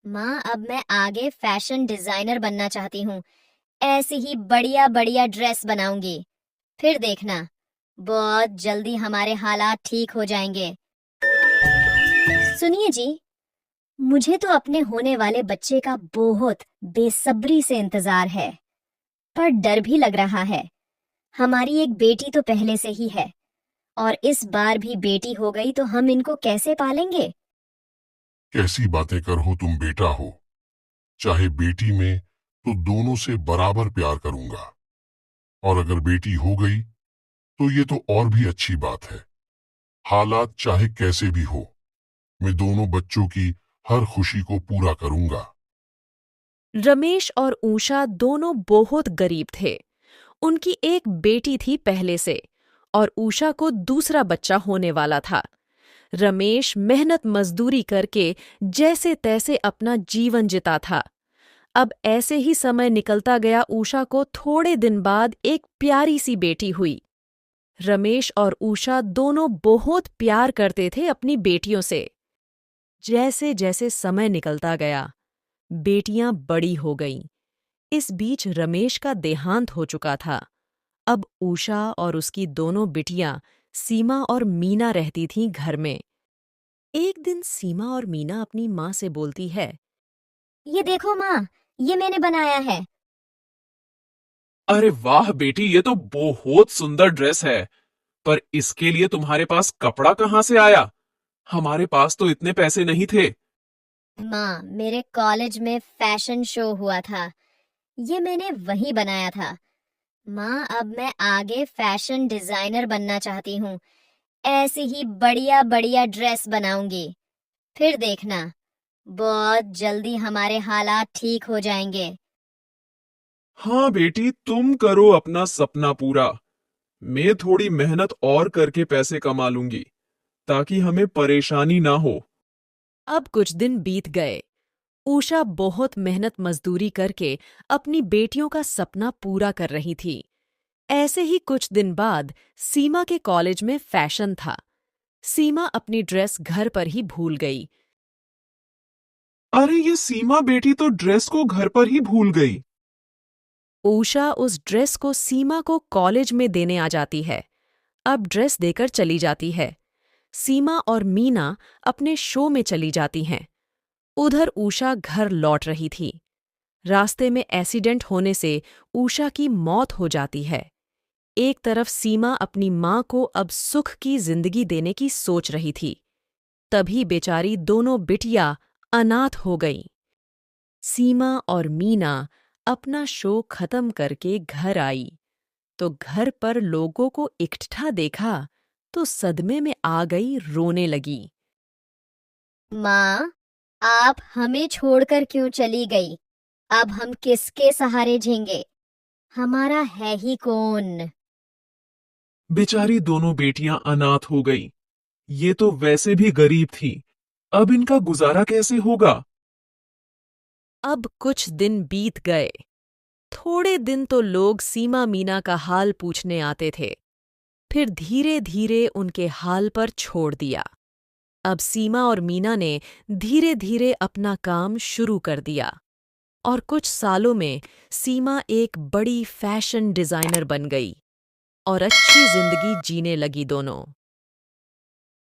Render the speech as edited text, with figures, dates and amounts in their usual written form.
माँ, अब मैं आगे फैशन डिजाइनर बनना चाहती हूँ। ऐसी ही बढ़िया बढ़िया ड्रेस बनाऊंगी। फिर देखना, बहुत जल्दी हमारे हालात ठीक हो जाएंगे। सुनिए जी, मुझे तो अपने होने वाले बच्चे का बहुत बेसब्री से इंतजार है, पर डर भी लग रहा है। हमारी एक बेटी तो पहले से ही है, और इस बार भी बेटी हो गई तो हम इनको कैसे पालेंगे? कैसी बातें कर हो तुम, बेटा हो चाहे बेटी में, तो दोनों से बराबर प्यार करूंगा। और अगर बेटी हो गई तो ये तो और भी अच्छी बात है। हालात चाहे कैसे भी हो, मैं दोनों बच्चों की हर खुशी को पूरा करूंगा। रमेश और ऊषा दोनों बहुत गरीब थे। उनकी एक बेटी थी पहले से, और ऊषा को दूसरा बच्चा होने वाला था। रमेश मेहनत मजदूरी करके जैसे तैसे अपना जीवन जिता था। अब ऐसे ही समय निकलता गया। ऊषा को थोड़े दिन बाद एक प्यारी सी बेटी हुई। रमेश और ऊषा दोनों बहुत प्यार करते थे अपनी बेटियों से। जैसे जैसे समय निकलता गया, बेटियां बड़ी हो गईं। इस बीच रमेश का देहांत हो चुका था। अब ऊषा और उसकी दोनों बिटियां सीमा और मीना रहती थीं घर में। एक दिन सीमा और मीना अपनी माँ से बोलती है। ये देखो माँ, ये मैंने बनाया है। अरे वाह बेटी, ये तो बहुत सुंदर ड्रेस है। पर इसके लिए तुम्हारे पास कपड़ा कहाँ से आया? हमारे पास तो इतने पैसे नहीं थे। माँ, मेरे कॉलेज में फैशन शो हुआ था, ये मैंने वहीं बनाया था। माँ, अब मैं आगे फैशन डिजाइनर बनना चाहती हूँ। ऐसी ही बढ़िया बढ़िया ड्रेस बनाऊंगी। फिर देखना, बहुत जल्दी हमारे हालात ठीक हो जाएंगे। हाँ बेटी, तुम करो अपना सपना पूरा। मैं थोड़ी मेहनत और करके पैसे कमा लूंगी, ताकि हमें परेशानी ना हो। अब कुछ दिन बीत गए। ऊषा बहुत मेहनत मजदूरी करके अपनी बेटियों का सपना पूरा कर रही थी। ऐसे ही कुछ दिन बाद सीमा के कॉलेज में फैशन था। सीमा अपनी ड्रेस घर पर ही भूल गई। अरे ये सीमा बेटी तो ड्रेस को घर पर ही भूल गई। ऊषा उस ड्रेस को सीमा को कॉलेज में देने आ जाती है। अब ड्रेस देकर चली जाती है। सीमा और मीना अपने शो में चली जाती हैं। उधर ऊषा घर लौट रही थी। रास्ते में एक्सीडेंट होने से ऊषा की मौत हो जाती है। एक तरफ सीमा अपनी माँ को अब सुख की जिंदगी देने की सोच रही थी, तभी बेचारी दोनों बिटिया अनाथ हो गईं। सीमा और मीना अपना शो खत्म करके घर आई, तो घर पर लोगों को इकट्ठा देखा तो सदमे में आ गई, रोने लगी। माँ, आप हमें छोड़कर क्यों चली गई? अब हम किसके सहारे जीएंगे? हमारा है ही कौन? बेचारी दोनों बेटियां अनाथ हो गई। ये तो वैसे भी गरीब थी। अब इनका गुजारा कैसे होगा? अब कुछ दिन बीत गए। थोड़े दिन तो लोग सीमा मीना का हाल पूछने आते थे, फिर धीरे धीरे उनके हाल पर छोड़ दिया। अब सीमा और मीना ने धीरे धीरे अपना काम शुरू कर दिया, और कुछ सालों में सीमा एक बड़ी फैशन डिजाइनर बन गई और अच्छी जिंदगी जीने लगी दोनों।